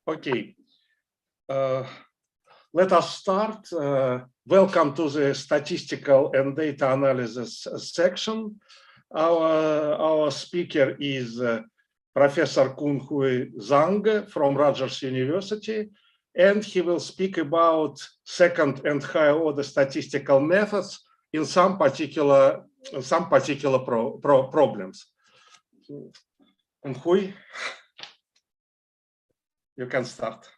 Okay, let us start. Welcome to the statistical and data analysis section. Our speaker is Professor Cun Hui Zhang from Rutgers University, and he will speak about second and higher order statistical methods in some particular problems. Cun Hui, you can start.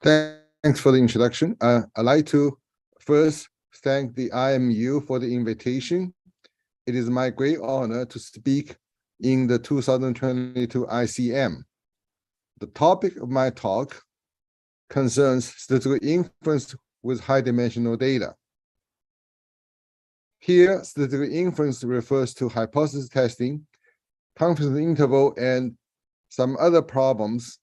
Thanks for the introduction. I'd like to first thank the IMU for the invitation. It is my great honor to speak in the 2022 ICM. The topic of my talk concerns statistical inference with high-dimensional data. Here, statistical inference refers to hypothesis testing, confidence interval, and some other problems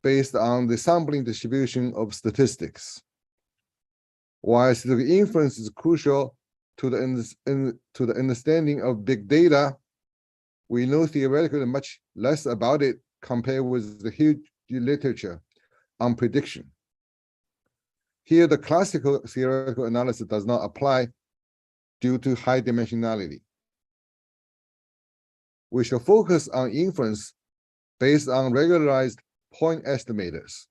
based on the sampling distribution of statistics. While statistical inference is crucial to the understanding of big data, we know theoretically much less about it compared with the huge literature on prediction. Here, the classical theoretical analysis does not apply due to high dimensionality. We shall focus on inference based on regularized point estimators.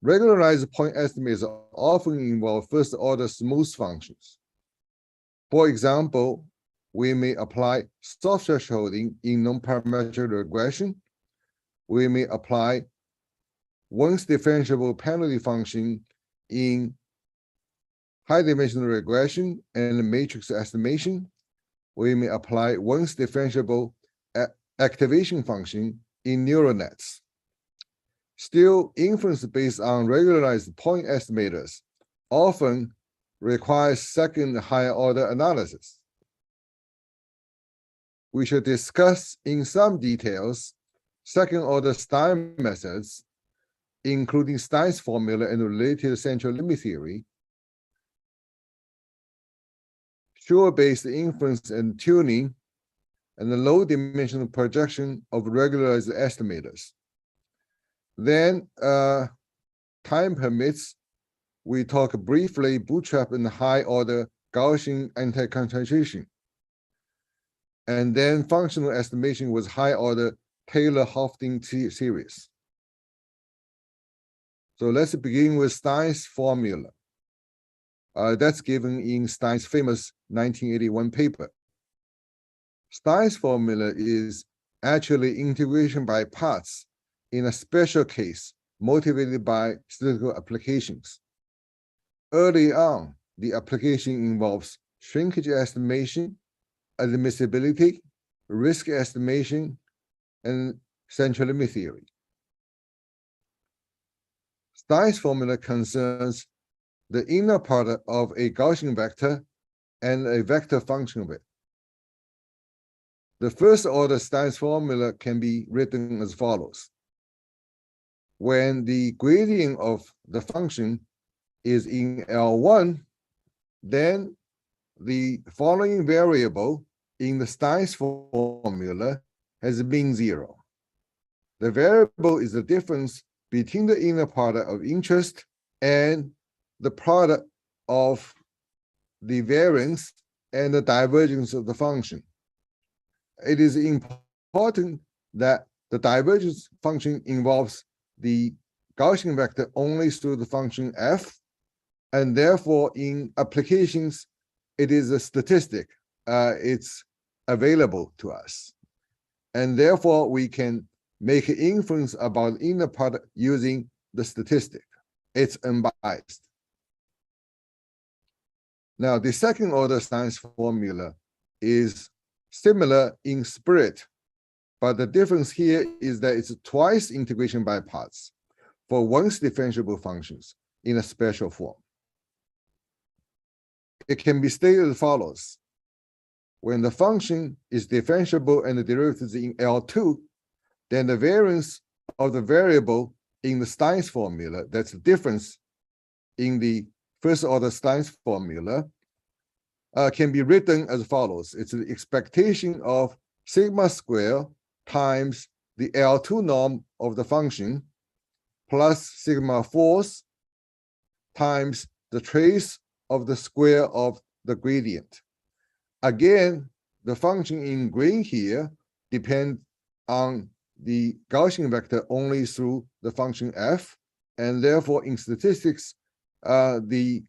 Regularized point estimators often involve first-order smooth functions. For example, we may apply soft thresholding in non-parametric regression. We may apply once differentiable penalty function in high-dimensional regression and matrix estimation. We may apply once differentiable activation function in neural nets. Still, inference based on regularized point estimators often requires second higher order analysis. We shall discuss in some details second order Stein methods, including Stein's formula and related central limit theory, Shor-based inference and tuning, and the low-dimensional projection of regularized estimators. Then, time permits, we talk briefly bootstrap and high-order Gaussian anti-concentration, and then functional estimation with high-order Taylor-Hofting series. So let's begin with Stein's formula. That's given in Stein's famous 1981 paper. Stein's formula is actually integration by parts in a special case motivated by statistical applications. Early on, the application involves shrinkage estimation, admissibility, risk estimation, and central limit theory. Stein's formula concerns the inner product of a Gaussian vector and a vector function of it. The first order Stein's formula can be written as follows. When the gradient of the function is in L1, then the following variable in the Stein's formula has mean 0. The variable is the difference between the inner product of interest and the product of the variance and the divergence of the function. It is important that the divergence function involves the Gaussian vector only through the function f, and therefore in applications, it is a statistic. It's available to us. And therefore, we can make an inference about inner product using the statistic. It's unbiased. Now, the second order Stein's formula is similar in spirit, but the difference here is that it's twice integration by parts for once differentiable functions in a special form. It can be stated as follows. When the function is differentiable and the derivative is in L2, then the variance of the variable in the Stein's formula, that's the difference in the first order Stein's formula, can be written as follows. It's the expectation of sigma square times the L2 norm of the function plus sigma force times the trace of the square of the gradient. Again, the function in green here depends on the Gaussian vector only through the function f, and therefore in statistics, the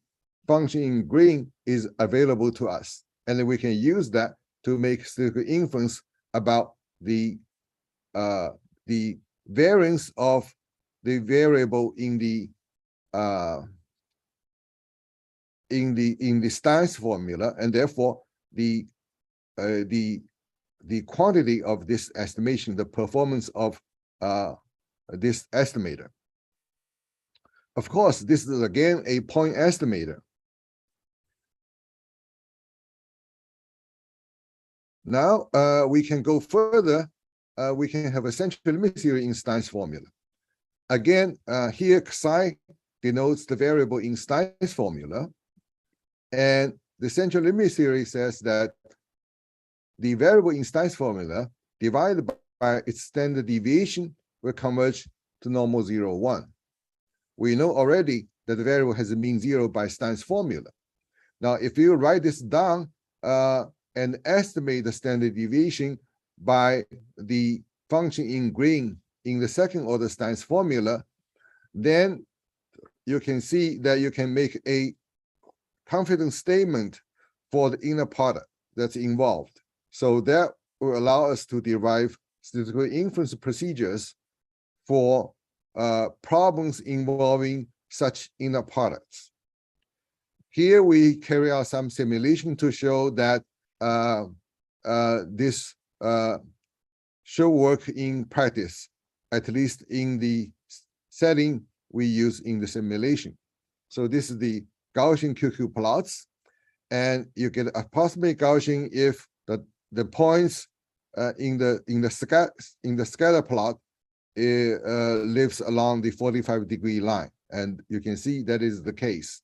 function in green is available to us, and then we can use that to make statistical inference about the variance of the variable in the Stein's formula, and therefore the quantity of this estimation, the performance of this estimator. Of course, this is again a point estimator. Now we can go further. We can have a central limit theory in Stein's formula. Again, here psi denotes the variable in Stein's formula, and the central limit theory says that the variable in Stein's formula divided by its standard deviation will converge to normal 0, 1. We know already that the variable has a mean 0 by Stein's formula. Now, if you write this down and estimate the standard deviation by the function in green in the second order Stein's formula, then you can see that you can make a confidence statement for the inner product that's involved. So that will allow us to derive statistical inference procedures for problems involving such inner products. Here we carry out some simulation to show that this should work in practice, at least in the setting we use in the simulation. So this is the Gaussian QQ plots, and you get approximate Gaussian if the points in the scatter plot lives along the 45-degree line, and you can see that is the case.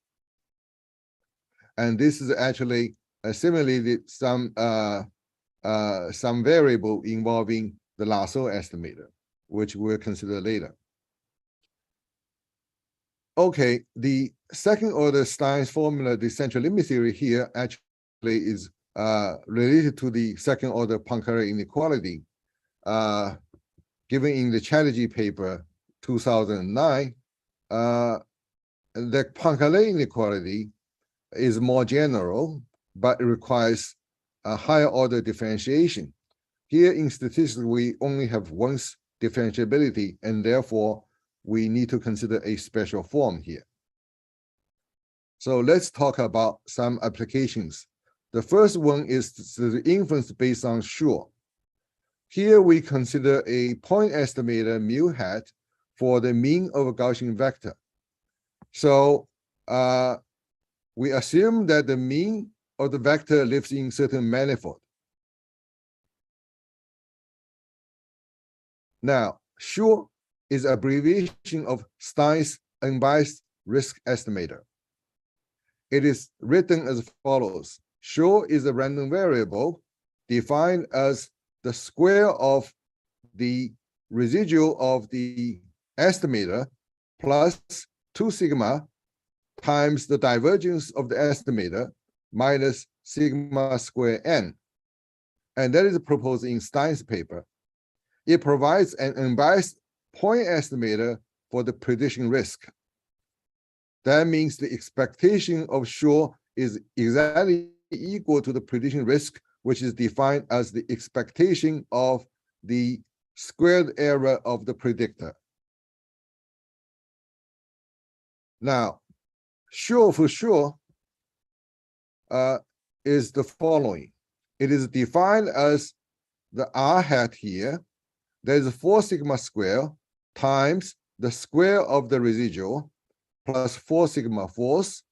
And this is actually similarly some variable involving the Lasso estimator, which we'll consider later. Okay, the second order Stein's formula, the central limit theory here actually is related to the second order Poincaré inequality given in the Chatterjee paper 2009. The Poincaré inequality is more general, but it requires a higher order differentiation. Here in statistics, we only have once differentiability, and therefore we need to consider a special form here. So let's talk about some applications. The first one is the inference based on Schur. Here we consider a point estimator mu hat for the mean of a Gaussian vector. So we assume that the mean of the vector lives in certain manifold. Now, Schur is an abbreviation of Stein's unbiased risk estimator. It is written as follows. Schur is a random variable defined as the square of the residual of the estimator plus 2 sigma times the divergence of the estimator minus sigma square n. And that is proposed in Stein's paper. It provides an unbiased point estimator for the prediction risk. That means the expectation of Schur is exactly equal to the prediction risk, which is defined as the expectation of the squared error of the predictor. Now, Schur for Schur is the following. It is defined as the R hat here. There's 4 sigma square times the square of the residual plus 4 sigma force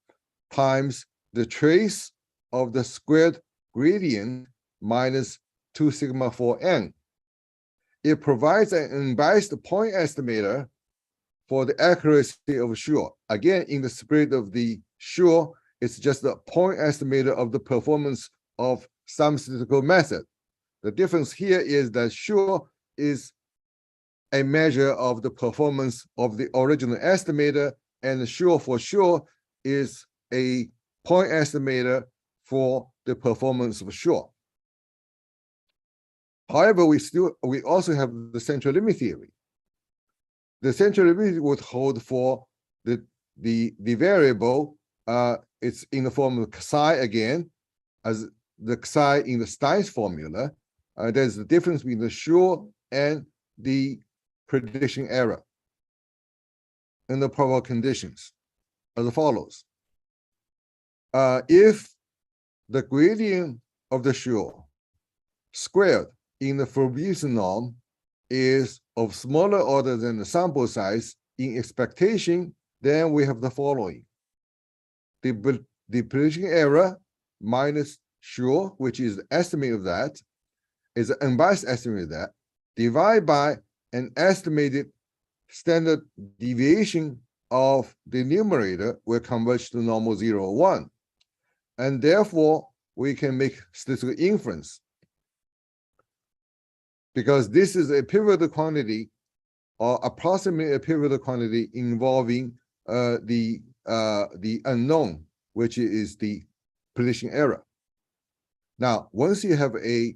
times the trace of the squared gradient minus 2 sigma 4n. It provides an unbiased point estimator for the accuracy of Schur. Again, in the spirit of the Schur, it's just a point estimator of the performance of some statistical method. The difference here is that Schur is a measure of the performance of the original estimator, and sure for sure is a point estimator for the performance of sure. However, we also have the central limit theory. The central limit would hold for the variable. It's in the form of psi again, as the psi in the Stein's formula. There's the difference between the sure and the prediction error in the probable conditions as follows. If the gradient of the sure squared in the Fabrizio norm is of smaller order than the sample size in expectation, then we have the following. The prediction error minus sure, which is the estimate of that, is an unbiased estimate of that, divided by an estimated standard deviation of the numerator will converge to normal 0 or 1. And therefore, we can make statistical inference. Because this is a pivotal quantity, or approximately a pivotal quantity involving the unknown, which is the prediction error. Now, once you have a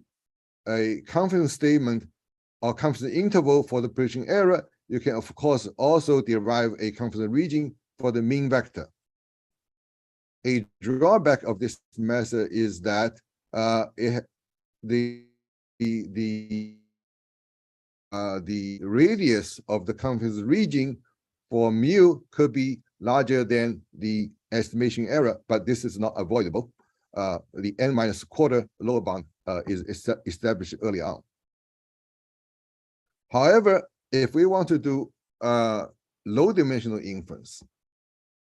confidence statement or confidence interval for the prediction error, you can, of course, also derive a confidence region for the mean vector. A drawback of this method is that the radius of the confidence region for mu could be larger than the estimation error, but this is not avoidable. The n minus quarter lower bound is established early on. However, if we want to do low dimensional inference,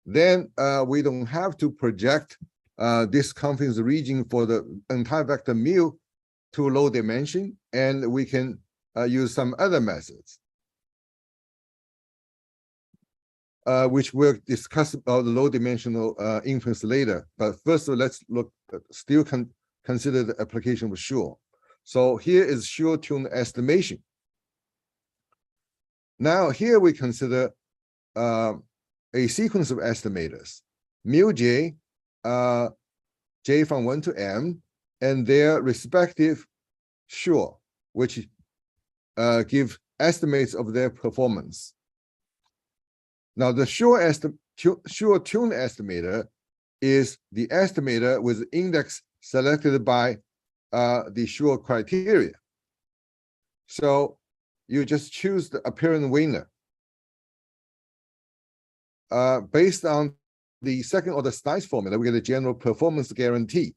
then we don't have to project this confidence region for the entire vector mu to low dimension, and we can use some other methods, which we'll discuss about the low dimensional inference later. But first, let's consider the application of sure. So here is Suretune estimation. Now here we consider a sequence of estimators, mu j, j from 1 to m, and their respective sure, which give estimates of their performance. Now the Suretune estimator is the estimator with index selected by the sure criteria. So you just choose the apparent winner. Based on the second order Stein's formula, we get a general performance guarantee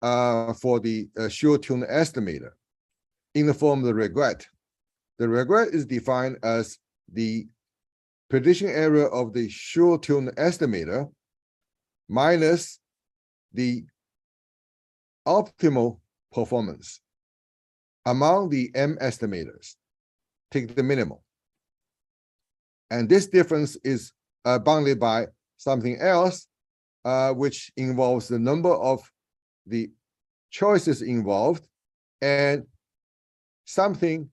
for the Suretune estimator in the form of the regret. The regret is defined as the prediction error of the Suretune estimator minus the optimal performance among the m estimators. Take the minimum. And this difference is bounded by something else, which involves the number of the choices involved and something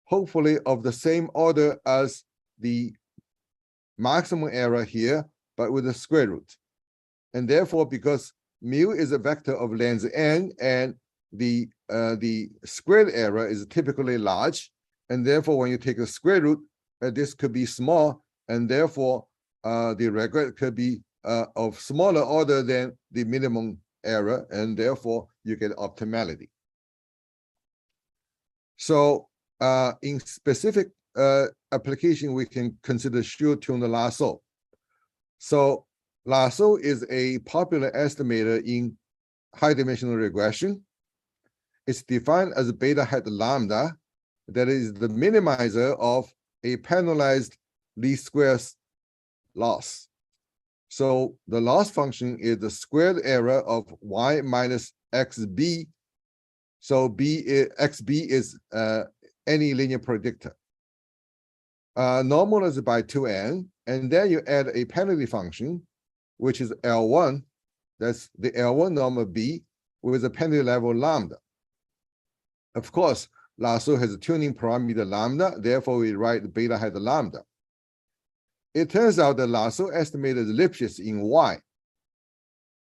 hopefully of the same order as the maximum error here, but with a square root. And therefore, because mu is a vector of length n and the squared error is typically large, and therefore when you take a square root, this could be small, and therefore the regret could be of smaller order than the minimum error, and therefore you get optimality. So in specific application, we can consider Suretune and Lasso. So Lasso is a popular estimator in high dimensional regression. It's defined as beta hat lambda, that is the minimizer of a penalized least squares loss. So the loss function is the squared error of y minus xb. So xb is any linear predictor. Normalized by 2n, and then you add a penalty function, which is L1. That's the L1 norm of b with a penalty level lambda. Of course, Lasso has a tuning parameter lambda, therefore we write the beta has a lambda. It turns out the Lasso estimator is Lipschitz in Y.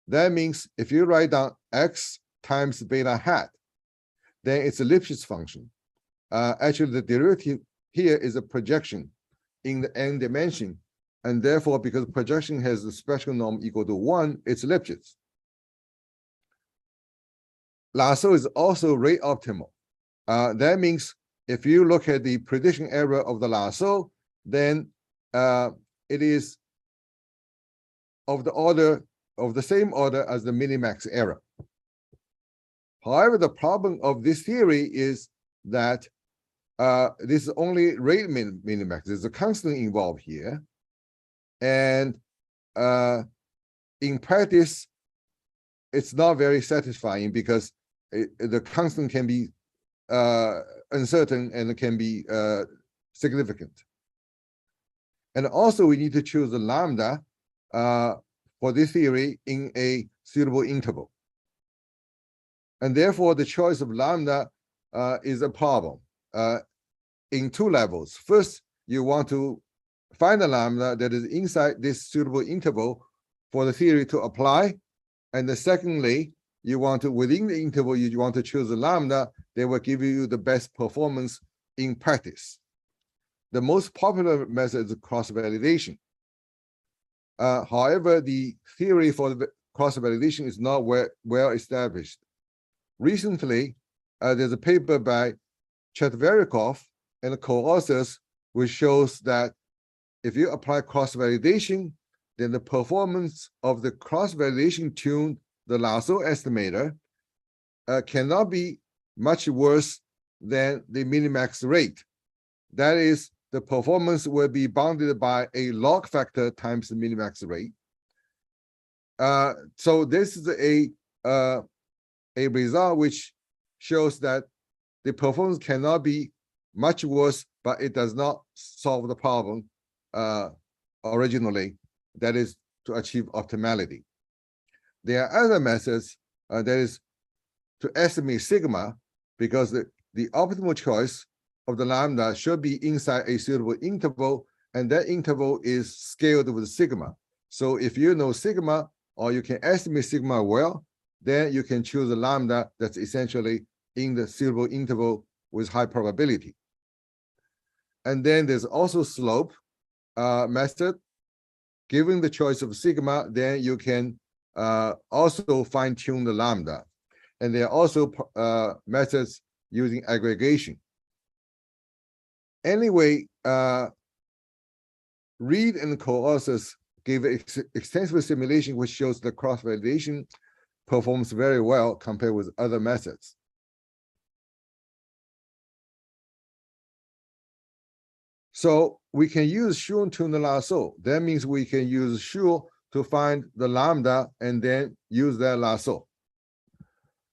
That means if you write down x times beta hat, then it's a Lipschitz function. Actually, the derivative here is a projection in the n dimension, and therefore, because projection has a special norm equal to 1, it's Lipschitz. Lasso is also rate optimal. That means if you look at the prediction error of the Lasso, then it is of the same order as the minimax error. However, the problem of this theory is that this is only rate minimax. There's a constant involved here, and in practice, it's not very satisfying because the constant can be uncertain and it can be significant. And also we need to choose a lambda for this theory in a suitable interval. And therefore the choice of lambda is a problem in two levels. First, you want to find a lambda that is inside this suitable interval for the theory to apply. And then secondly, you want to, within the interval, you want to choose a lambda that will give you the best performance in practice. The most popular method is cross-validation. However, the theory for the cross-validation is not well established. Recently, there's a paper by Chetverikov and co-authors which shows that if you apply cross-validation, then the performance of the cross-validation tuned the Lasso estimator cannot be much worse than the minimax rate. That is, the performance will be bounded by a log factor times the minimax rate. So this is a result which shows that the performance cannot be much worse, but it does not solve the problem originally, that is to achieve optimality. There are other methods, that is to estimate sigma, because the optimal choice of the lambda should be inside a suitable interval, and that interval is scaled with sigma. So if you know sigma, or you can estimate sigma well, then you can choose a lambda that's essentially in the suitable interval with high probability. And then there's also slope method. Given the choice of sigma, then you can also fine-tune the lambda. And there are also methods using aggregation. Anyway, Reed and co-authors gave extensive simulation which shows the cross-validation performs very well compared with other methods. So we can use Suretune and Lasso. That means we can use Sure to find the lambda and then use that Lasso.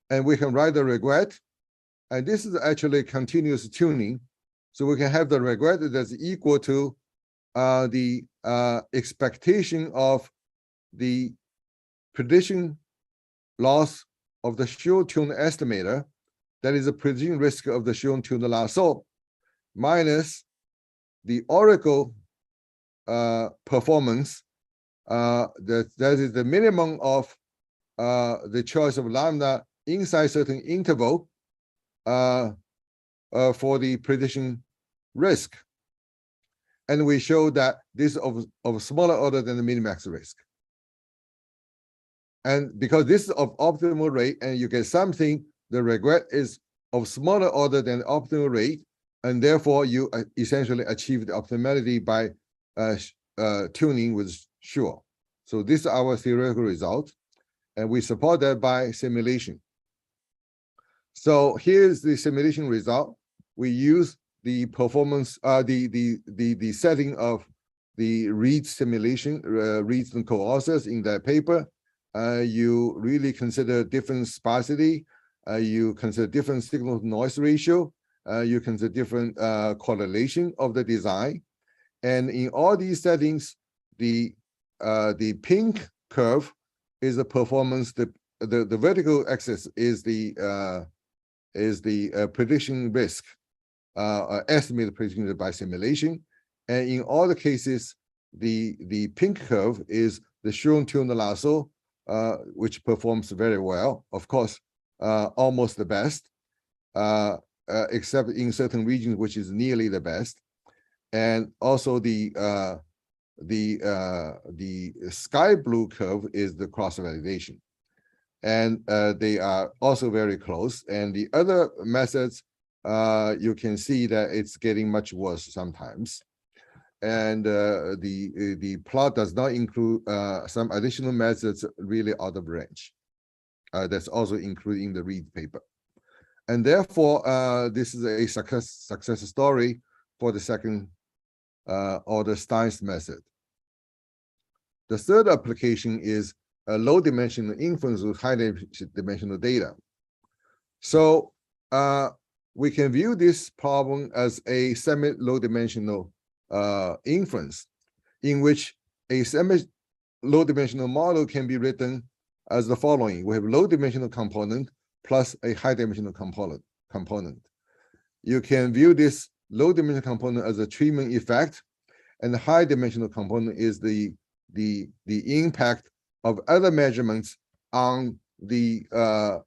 And we can write the regret. And this is actually continuous tuning. So we can have the regret that's equal to the expectation of the prediction loss of the Suretune estimator, that is the prediction risk of the Suretune and Lasso, minus the oracle performance, that is the minimum of the choice of lambda inside certain interval for the prediction risk. And we show that this is of smaller order than the minimax risk. And because this is of optimal rate and you get something, the regret is of smaller order than the optimal rate, and therefore you essentially achieve the optimality by tuning with Sure. So this is our theoretical result, and we support that by simulation. So here's the simulation result. We use the performance, the setting of the Reed simulation, Reed and co-authors in that paper. You really consider different sparsity. You consider different signal-to-noise ratio. You consider different correlation of the design. And in all these settings, the pink curve is the performance, the vertical axis is the is the prediction risk, estimated prediction risk by simulation. And in all the cases, the pink curve is the Suretune and Lasso, which performs very well. Of course, almost the best, except in certain regions, which is nearly the best. And also the sky blue curve is the cross validation. And they are also very close. And the other methods, you can see that it's getting much worse sometimes. And the plot does not include some additional methods really out of range. That's also included in the Reed paper. And therefore, this is a success story for the second order Stein's method. The third application is a low-dimensional inference with high-dimensional data. So we can view this problem as a semi-low-dimensional inference, in which a semi-low-dimensional model can be written as the following. We have low-dimensional component plus a high-dimensional component. You can view this low-dimensional component as a treatment effect, and the high-dimensional component is the impact of other measurements on the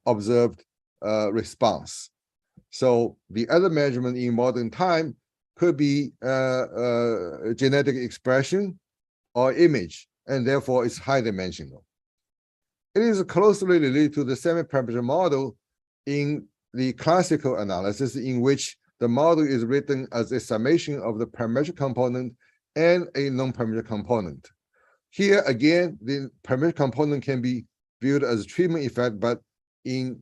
observed response. So the other measurement in modern time could be genetic expression or image, and therefore it's high dimensional. It is closely related to the semi-parameter model in the classical analysis, in which the model is written as a summation of the parametric component and a non-parametric component. Here again, the parametric component can be viewed as a treatment effect, but in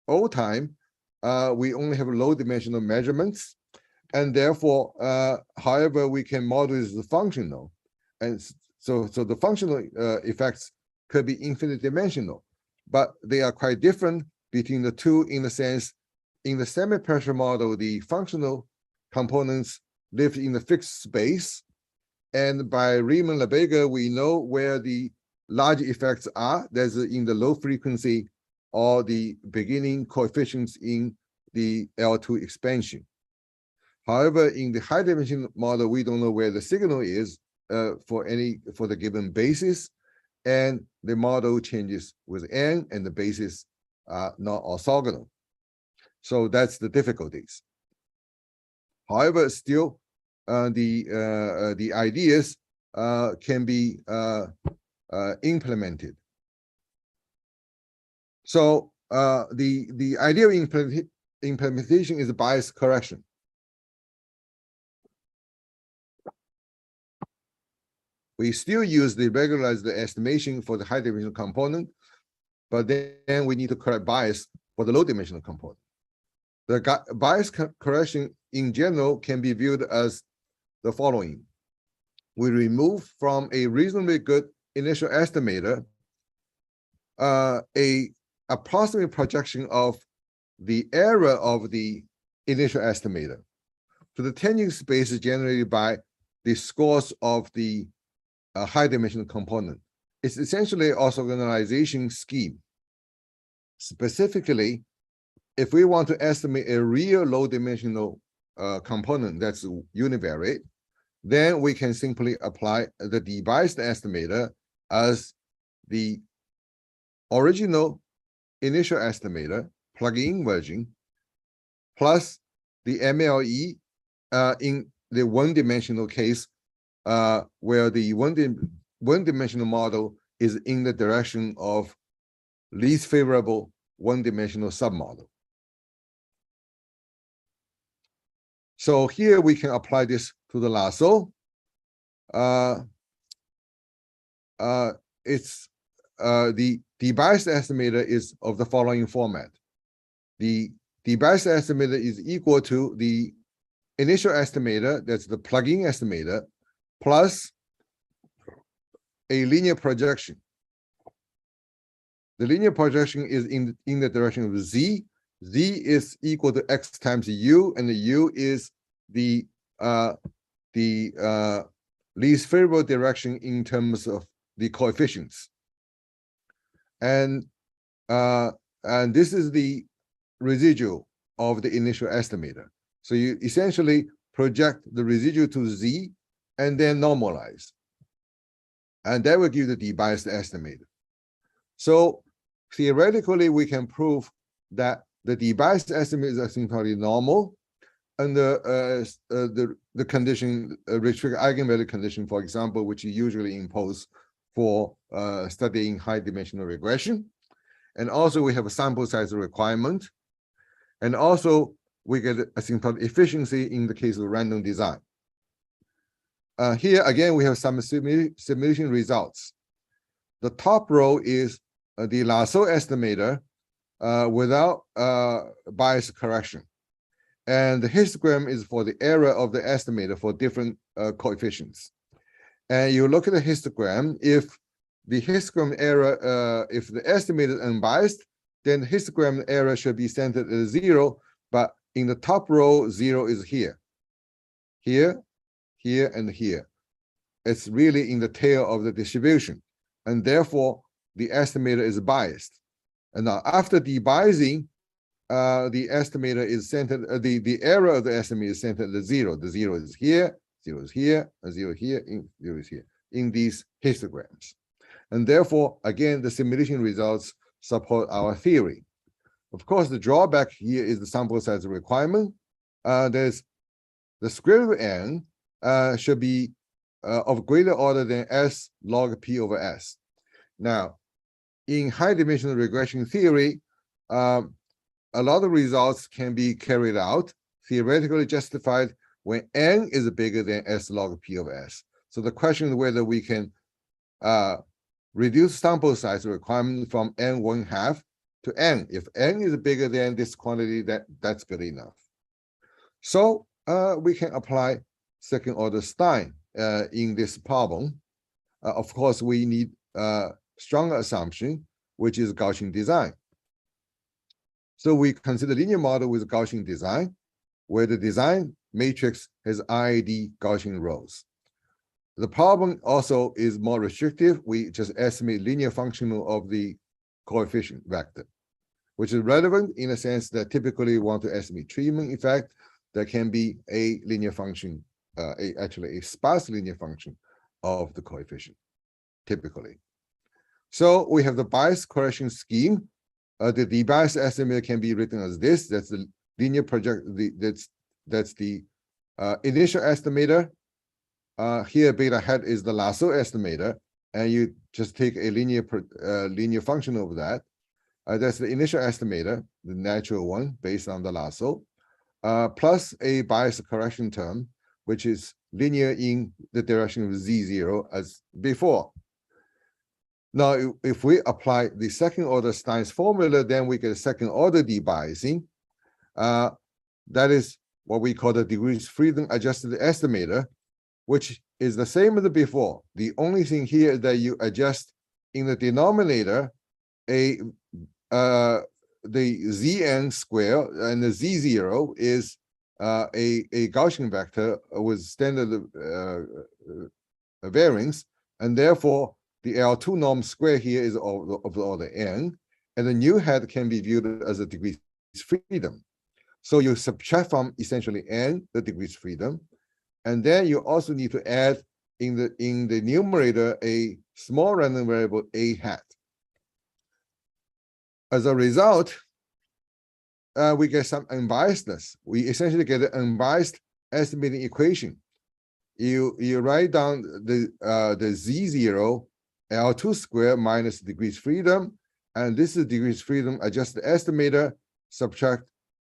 old time, we only have low dimensional measurements, and therefore, however, we can model this as functional. And so the functional effects could be infinite dimensional, but they are quite different between the two in the sense, in the semi-parametric model, the functional components live in the fixed space. And by Riemann-Lebesgue, we know where the large effects are. That's in the low frequency or the beginning coefficients in the L2 expansion. However, in the high dimension model, we don't know where the signal is for the given basis, and the model changes with n, and the basis are not orthogonal. So that's the difficulties. However, still, the ideas can be implemented. So the idea of implementation is bias correction. We still use the regularized estimation for the high dimensional component, but then we need to correct bias for the low dimensional component. The bias correction in general can be viewed as the following. We remove from a reasonably good initial estimator a approximate projection of the error of the initial estimator to the tangent space generated by the scores of the high dimensional component. It's essentially an orthogonalization scheme. Specifically, if we want to estimate a real low dimensional component that's univariate, then we can simply apply the debiased estimator as the original initial estimator, plug-in version, plus the MLE in the one-dimensional case, where the one-dimensional model is in the direction of least favorable one-dimensional submodel. So here we can apply this to the lasso. It's the debiased estimator is of the following format. The debiased estimator is equal to the initial estimator, that's the plug-in estimator, plus a linear projection. The linear projection is in the direction of z. Z is equal to x times u, and the u is the least favorable direction in terms of the coefficients. And this is the residual of the initial estimator. So you essentially project the residual to Z and then normalize. And that will give the de-biased estimator. So theoretically, we can prove that the de-biased estimate is asymptotically normal under the condition, restrict eigenvalue condition, for example, which you usually impose for studying high-dimensional regression. And also we have a sample size requirement. And also we get asymptotic efficiency in the case of random design. Here again, we have some simulation results. The top row is the Lasso estimator without bias correction. And the histogram is for the error of the estimator for different coefficients. And you look at the histogram, if the histogram error, if the estimator is unbiased, then the histogram error should be centered at 0, but in the top row, 0 is here, here, here, and here. It's really in the tail of the distribution, and therefore the estimator is biased. And now after debiasing, the estimator is centered, the error of the estimator is centered at 0. The 0 is here, 0 is here, and 0 here, 0 is here, in these histograms. And therefore, again, the simulation results support our theory. Of course, the drawback here is the sample size requirement. There's the square root n should be of greater order than S log P over S. Now, in high-dimensional regression theory, a lot of results can be carried out, theoretically justified when n is bigger than S log P over S. So the question is whether we can reduce sample size requirement from n1/2 to n. If n is bigger than this quantity, that's good enough. So we can apply second order Stein in this problem. Of course, we need a stronger assumption, which is Gaussian design. So we consider linear model with Gaussian design, where the design matrix has RAD Gaussian rows. The problem also is more restrictive. We just estimate linear function of the coefficient vector, which is relevant in a sense that typically we want to estimate treatment effect. There can be a linear function, actually a sparse linear function of the coefficient, typically. So we have the bias correction scheme. The de-biased estimator can be written as this. That's the linear project. That's the initial estimator. Here, beta hat is the Lasso estimator, and you just take a linear function over that. That's the initial estimator, the natural one based on the Lasso, plus a bias correction term, which is linear in the direction of Z0 as before. Now, if we apply the second order Stein's formula, then we get a second order debiasing. That is what we call the degrees freedom adjusted estimator, which is the same as before. The only thing here is that you adjust in the denominator the Zn square, and the Z0 is a Gaussian vector with standard variance, and therefore the L2 norm square here is of the order n, and the new head can be viewed as a degrees freedom. So you subtract from essentially n the degrees freedom, and then you also need to add in the numerator a small random variable a hat. As a result, we get some unbiasedness. We essentially get an unbiased estimating equation. You write down the Z0 L2 square minus degrees freedom, and this is degrees freedom adjusted estimator, subtract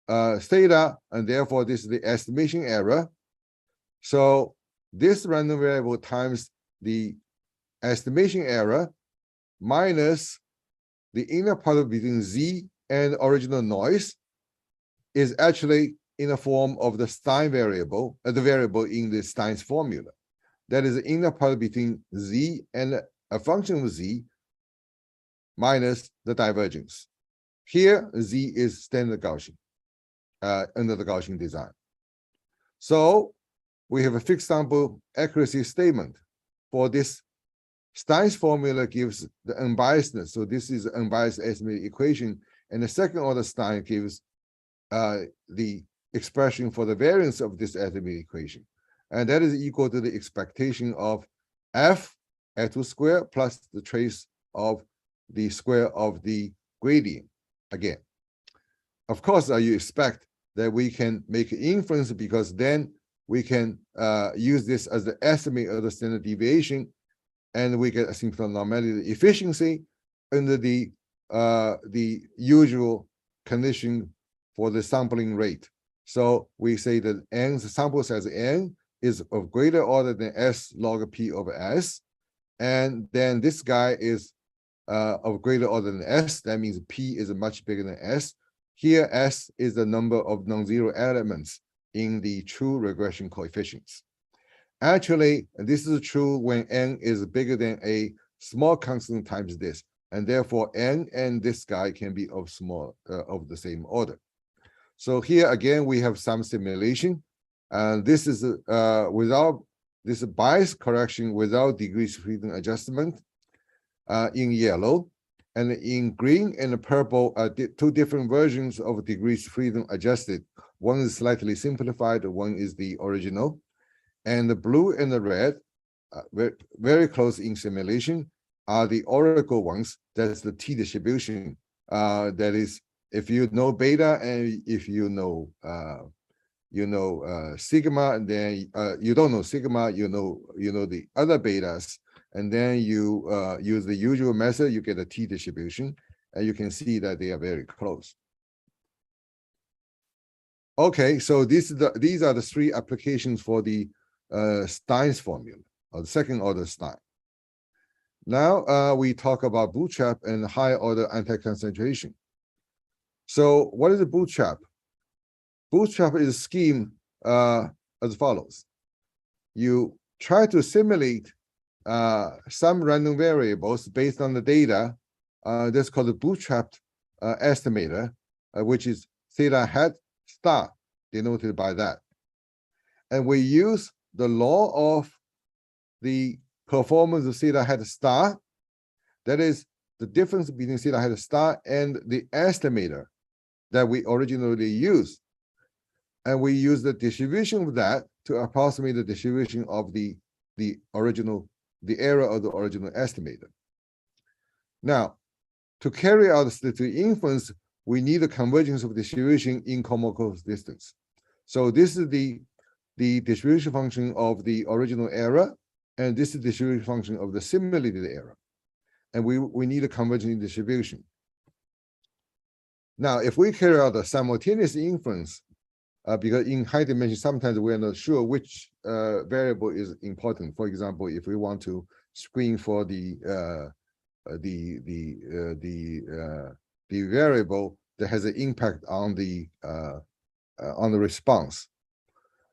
theta, and therefore this is the estimation error. So this random variable times the estimation error minus the inner product between Z and original noise is actually in the form of the Stein variable, the variable in the Stein's formula. That is the inner product between Z and a function of Z minus the divergence. Here, Z is standard Gaussian under the Gaussian design. So we have a fixed sample accuracy statement for this. Stein's formula gives the unbiasedness. So this is the unbiased estimated equation. And the second order Stein gives the expression for the variance of this estimated equation. And that is equal to the expectation of f f2 square plus the trace of the square of the gradient again. Of course, you expect that we can make an inference because then we can use this as the estimate of the standard deviation, and we get asymptotic normality efficiency under the usual condition for the sampling rate. So we say that n, the sample size n, is of greater order than s log p over s, and then this guy is of greater order than s. That means p is much bigger than s. Here, s is the number of non-zero elements in the true regression coefficients. Actually, this is true when n is bigger than a small constant times this, and therefore n and this guy can be of the same order. So here again we have some simulation, and this is without this bias correction without degrees of freedom adjustment in yellow, and in green and purple two different versions of degrees of freedom adjusted. One is slightly simplified, one is the original, and the blue and the red, very close in simulation, are the oracle ones. That's the t distribution. That is, if you know beta and if you know sigma, and then you don't know sigma, you know the other betas, and then you use the usual method, you get a t distribution, and you can see that they are very close. Okay, so these are the three applications for the Stein's formula, or the second order Stein. Now we talk about bootstrap and high order anti-concentration. So what is a bootstrap? Bootstrap is a scheme as follows. You try to simulate some random variables based on the data. That's called the bootstrapped estimator, which is theta hat star, denoted by that. And we use the law of the performance of theta hat star. That is the difference between theta hat star and the estimator that we originally used. And we use the distribution of that to approximate the distribution of the error of the original estimator. Now, to carry out the statistical inference, we need a convergence of distribution in common distance. So this is the distribution function of the original error, and this is the distribution function of the simulated error. And we need a convergent distribution. Now, if we carry out a simultaneous inference, because in high dimension, sometimes we're not sure which variable is important. For example, if we want to screen for the variable that has an impact on the response,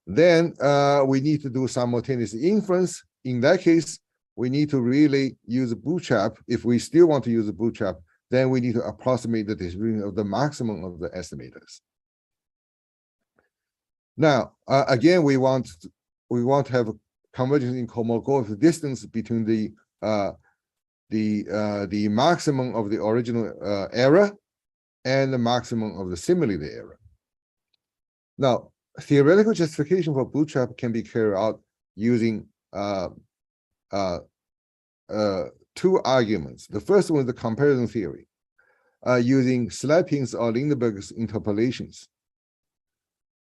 then we need to do simultaneous inference. In that case, we need to really use a bootstrap. If we still want to use a bootstrap, then we need to approximate the distribution of the maximum of the estimators. Now, again, we want to have a convergence in common distance between the maximum of the original error and the maximum of the simulated error. Now, theoretical justification for bootstrap can be carried out using two arguments. The first one is the comparison theory, using Slepian's or Lindeberg's interpolations.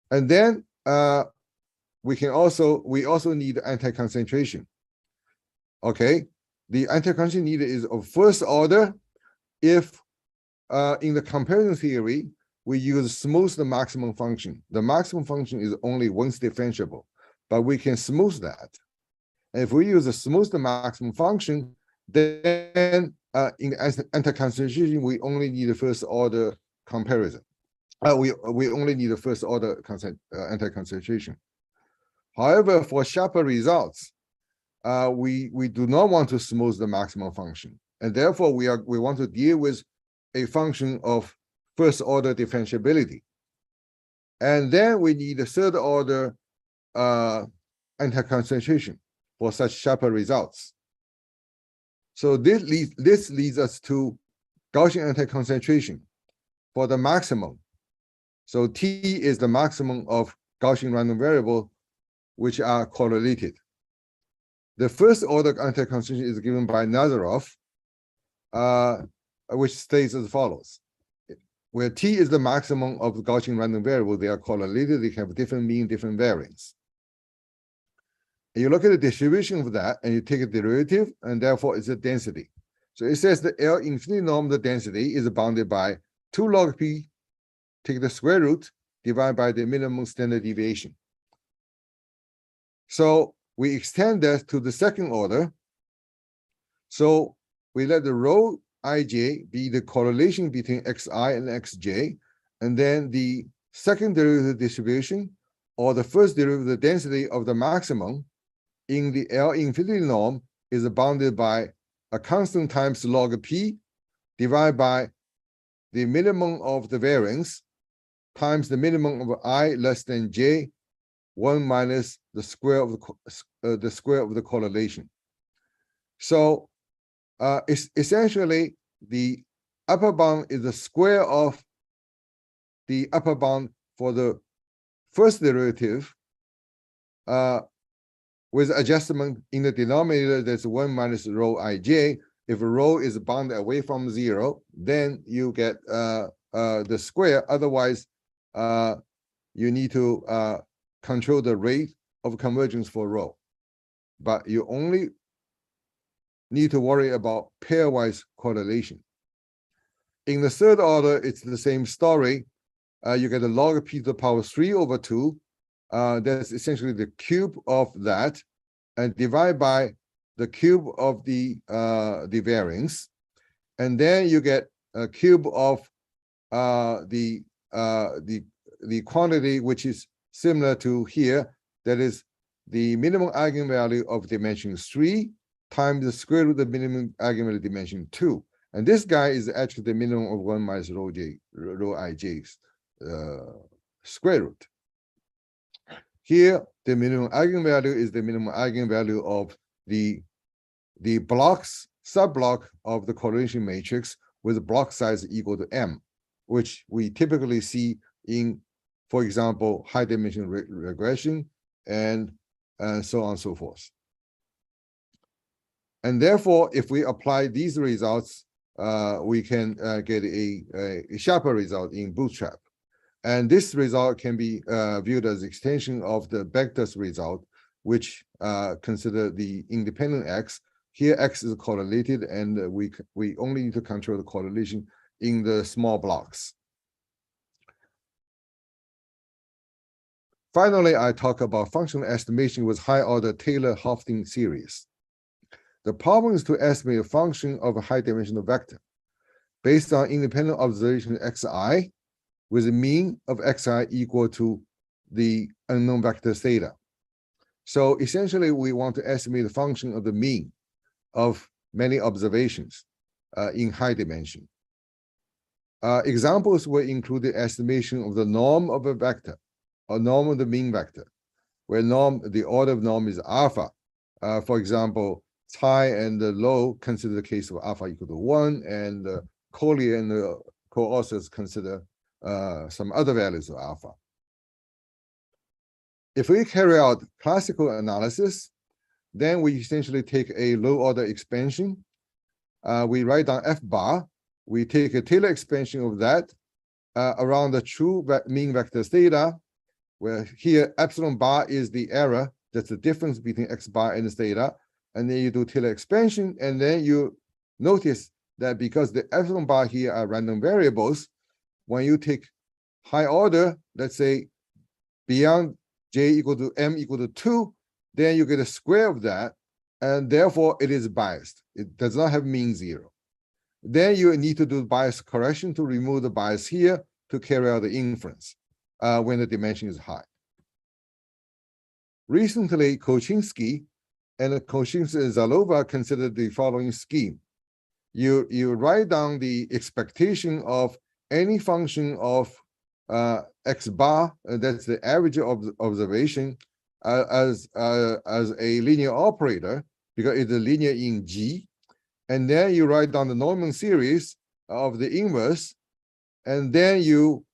And then we also need anti-concentration. Okay, the anti-concentration needed is of first order if in the comparison theory we use smooth the maximum function. The maximum function is only once differentiable, but we can smooth that. And if we use a smooth the maximum function, then in anti-concentration we only need a first order comparison. We only need a first order anti-concentration. However, for sharper results, we do not want to smooth the maximum function, and therefore we want to deal with a function of first order differentiability, and then we need a third order anti-concentration for such sharper results. So this leads us to Gaussian anti-concentration for the maximum So T is the maximum of Gaussian random variable, which are correlated. The first order anti-constraint is given by Nazarov, which states as follows. Where T is the maximum of the Gaussian random variable, they are correlated, they have different mean, different variance. And you look at the distribution of that, and you take a derivative, and therefore it's a density. So it says the L infinity norm of the density is bounded by 2 log P, take the square root, divide by the minimum standard deviation. So we extend that to the second order. So we let the rho ij be the correlation between xi and xj, and then the second derivative distribution, or the first derivative density of the maximum in the L infinity norm is bounded by a constant times log p divided by the minimum of the variance times the minimum of I less than j, 1 minus the square of the correlation. So it's essentially the upper bound is the square of the upper bound for the first derivative with adjustment in the denominator. That's 1 minus rho ij. If rho is bounded away from 0, then you get the square. Otherwise, you need to control the rate of convergence for rho. But you only need to worry about pairwise correlation. In the third order, it's the same story. You get a log p to the power 3 over 2. That's essentially the cube of that, and divide by the cube of the variance, and then you get a cube of the quantity, which is similar to here. That is the minimum eigenvalue of dimension 3 times the square root of the minimum eigenvalue dimension 2. And this guy is actually the minimum of 1 minus rho ij's square root. Here, the minimum eigenvalue is the minimum eigenvalue of the blocks, subblock of the correlation matrix with block size equal to m, which we typically see in, for example, high dimension regression and so on and so forth. And therefore, if we apply these results, we can get a sharper result in Bootstrap. And this result can be viewed as extension of the Bechd's result, which consider the independent x. Here, x is correlated, and we only need to control the correlation in the small blocks. Finally, I talk about functional estimation with high-order Taylor-Hofstee series. The problem is to estimate a function of a high-dimensional vector based on independent observation xi with a mean of xi equal to the unknown vector theta. So essentially, we want to estimate the function of the mean of many observations in high dimension. Examples will include the estimation of the norm of a vector, or norm of the mean vector, where the order of norm is alpha. For example, Tsai and Low consider the case of alpha equal to 1, and Collier and the co-authors consider some other values of alpha. If we carry out classical analysis, then we essentially take a low-order expansion. We write down f bar. We take a Taylor expansion of that around the true mean vector theta, where here epsilon bar is the error. That's the difference between x bar and theta. And then you do Taylor expansion, and then you notice that because the epsilon bar here are random variables, when you take high order, let's say beyond j equal to m equal to 2, then you get a square of that, and therefore it is biased. It does not have mean 0. Then you need to do bias correction to remove the bias here to carry out the inference when the dimension is high. Recently, Koczynski and Zalova considered the following scheme. You write down the expectation of any function of x bar, that's the average of observation, as a linear operator, because it's a linear in G. And then you write down the Neumann series of the inverse, and then you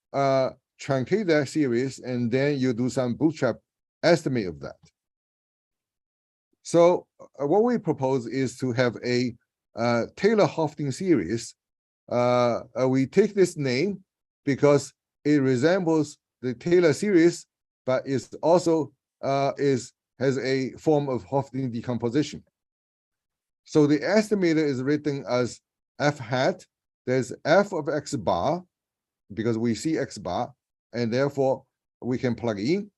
truncate that series, and then you do some bootstrap estimate of that. So what we propose is to have a Taylor-Hofting series. We take this name because it resembles the Taylor series, but it's also has a form of Hofting decomposition. So the estimator is written as f hat. There's f of x bar, because we see x bar, and therefore we can plug in,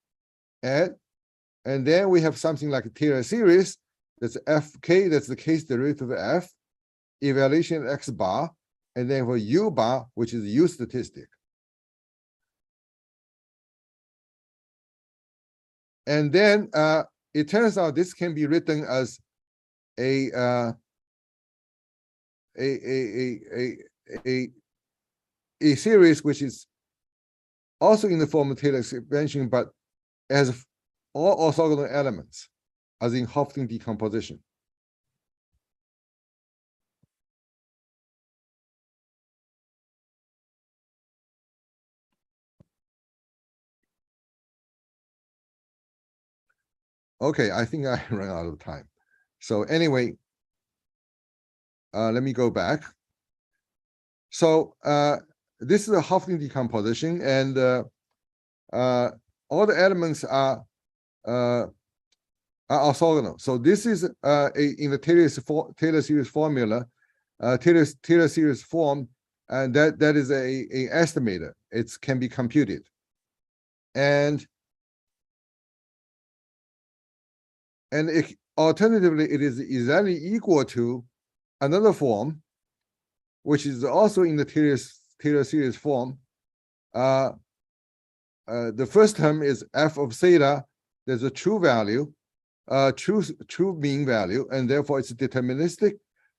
and then we have something like a Taylor series. That's fk, that's the case derivative of f, evaluation x bar, and then for u bar, which is u statistic. And then it turns out this can be written as a series which is also in the form of Taylor expansion, but has all orthogonal elements, as in Hofting decomposition. Okay, I think I ran out of time. So anyway, let me go back. So this is a Hofting decomposition, and all the elements are orthogonal. So this is in the Taylor series formula, Taylor series form, and that is a estimator. It can be computed, and alternatively, it is exactly equal to another form, which is also in the Taylor series form. The first term is f of theta. There's a true value, true mean value, and therefore it's deterministic.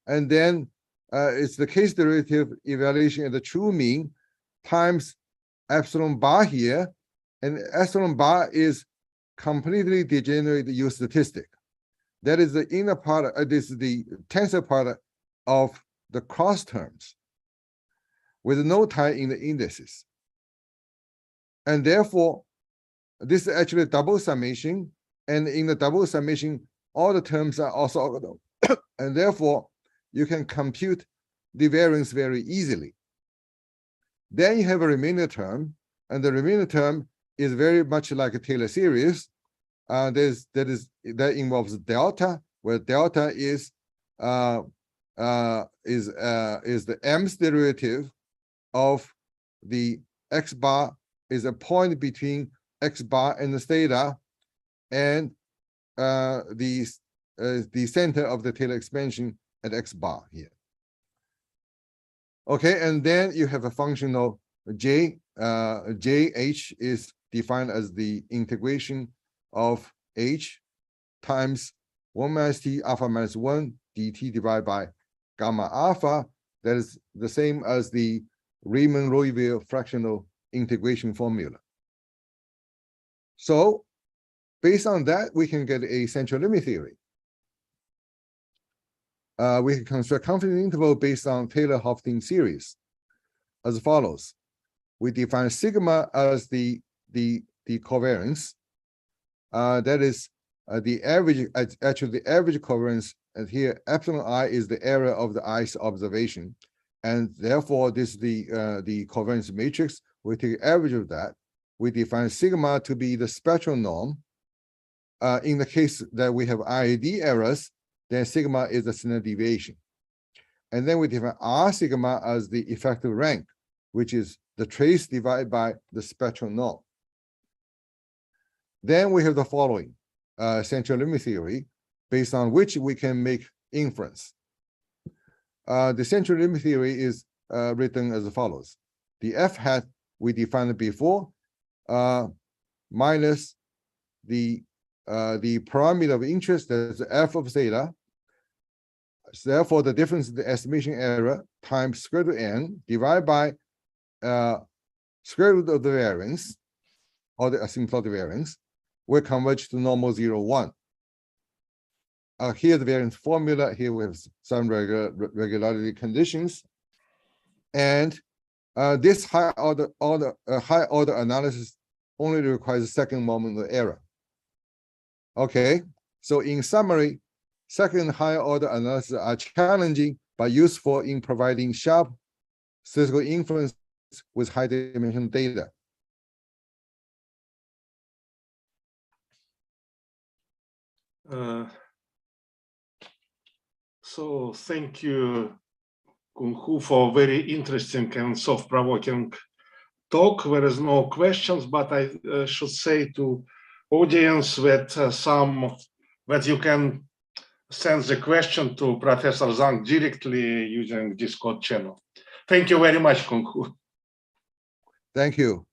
And then it's the case derivative evaluation of the true mean times epsilon bar here, and epsilon bar is completely degenerate U statistic. That is the inner part. This is the tensor part of the cross terms, with no tie in the indices. And therefore, this is actually a double summation. And in the double summation, all the terms are orthogonal. And therefore, you can compute the variance very easily. Then you have a remainder term, and the remainder term is very much like a Taylor series. That involves delta, where delta is the mth derivative of the x bar, is a point between x bar and the theta, and the center of the Taylor expansion at x bar here. Okay, and then you have a function of j. Jh is defined as the integration of h times 1 minus t alpha minus 1 dt divided by gamma alpha. That is the same as the Riemann-Roiville fractional integration formula. So based on that, we can get a central limit theory. We can construct confidence interval based on Taylor-Hofting series as follows. We define sigma as the covariance. That is the average, actually the average covariance, and here epsilon I is the area of the ith observation, and therefore this is the covariance matrix. We take the average of that. We define sigma to be the spectral norm. In the case that we have IID errors, then sigma is the standard deviation. And then we define R sigma as the effective rank, which is the trace divided by the spectral norm. Then we have the following central limit theory, based on which we can make inference. The central limit theory is written as follows. The f hat we defined before, minus the parameter of interest, that's f of theta. So therefore, the difference in the estimation error times square root n divided by square root of the variance, or the asymptotic variance, will converge to normal 0, 1. Here the variance formula. Here we have some regularity conditions, and this high order analysis only requires a second moment of error. Okay, so in summary, second higher order analysis are challenging but useful in providing sharp statistical inference with high dimensional data. So thank you, Cun Hui, for very interesting and thought-provoking talk. There is no questions, but I should say to audience that that you can send the question to Professor Zhang directly using Discord channel. Thank you very much, Cun Hui. Thank you.